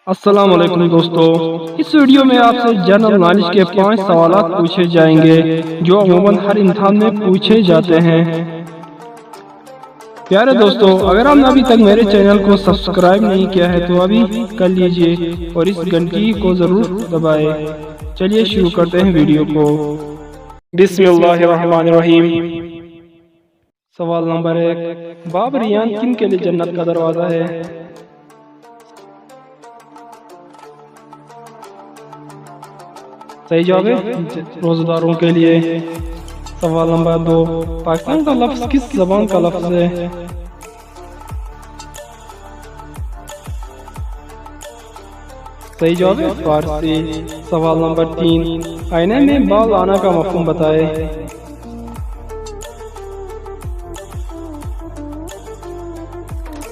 السلام علیکم دوستو، اس ویڈیو میں آپ سے جنرل نالج کے 5 سوالات پوچھے جائیں گے جو عموماً ہر امتحان میں پوچھے جاتے ہیں۔ پیارے دوستو، اگر آپ نے ابھی تک میرے چینل کو سبسکرائب نہیں کیا ہے تو ابھی کر لیجئے اور اس گھنٹی کو ضرور دبائیں۔ چلیے شروع کرتے ہیں ویڈیو کو۔ بسم اللہ الرحمن الرحیم۔ سوال نمبر 1، باب ریان کن کے لیے جنت کا دروازہ ہے؟ صحیح جواب ہے روزہ داروں کے لیے۔ سوال نمبر 2، پاکستان کا لفظ کس زبان کا لفظ ہے؟ صحیح جواب ہے فارسی۔ سوال نمبر 3، آئینے میں بال آنا کا مفہوم بتائے۔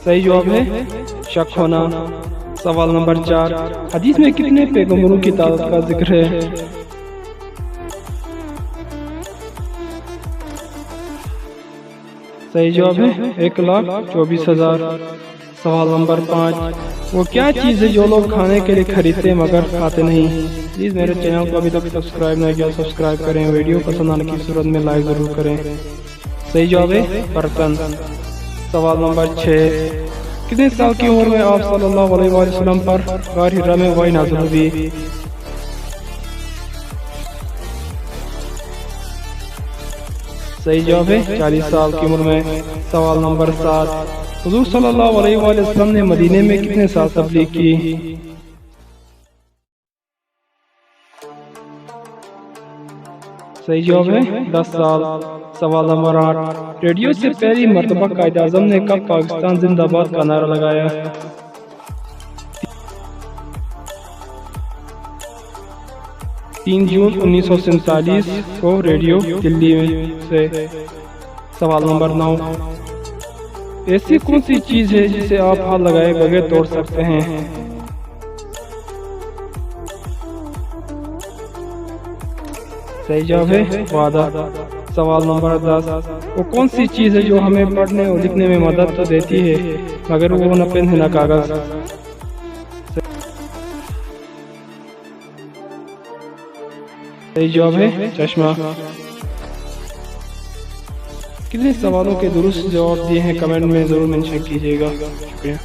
صحیح جواب ہے شک ہونا۔ سوال نمبر 4، حدیث میں کتنے پیغمبروں کی تعداد کا ذکر ہے؟ صحیح جواب ہے 1,24,000۔ سوال نمبر 5، وہ کیا چیز ہے جو لوگ کھانے کے لیے خریدتے مگر کھاتے نہیں؟ پلیز میرے چینل کو ابھی تک سبسکرائب نہیں کیا سبسکرائب کریں، ویڈیو پسند آنے کی صورت میں لائک ضرور کریں۔ صحیح جواب ہے برتن۔ سوال نمبر 6، کتنے سال کی عمر میں آپ صلی اللہ علیہ وسلم پر غار حرا میں وحی نازل ہوئی؟ صحیح جواب ہے 40 سال کی عمر میں۔ سوال نمبر 7، حضور صلی اللہ علیہ وسلم نے مدینے میں کتنے سال تبلیغ کی؟ صحیح جواب ہے 10 سال۔ سوال نمبر 8، ریڈیو سے پہلی مرتبہ قائد اعظم نے کب پاکستان زندہ باد کا نعرہ لگایا؟ 3 جون 1947 کو ریڈیو دلی میں سے۔ سوال نمبر 9، ایسی کون سی چیز ہے جسے آپ ہاتھ لگائے بغیر توڑ سکتے ہیں؟ صحیح جواب ہے وعدہ۔ سوال نمبر 10، وہ کون سی چیز ہے جو ہمیں پڑھنے اور لکھنے میں مدد تو دیتی ہے مگر وہ نہ پین ہے نہ کاغذ؟ صحیح جواب ہے چشمہ۔ کتنے سوالوں کے درست جواب دیے ہیں کمنٹ میں ضرور منشن کیجیے گا۔ شکریہ۔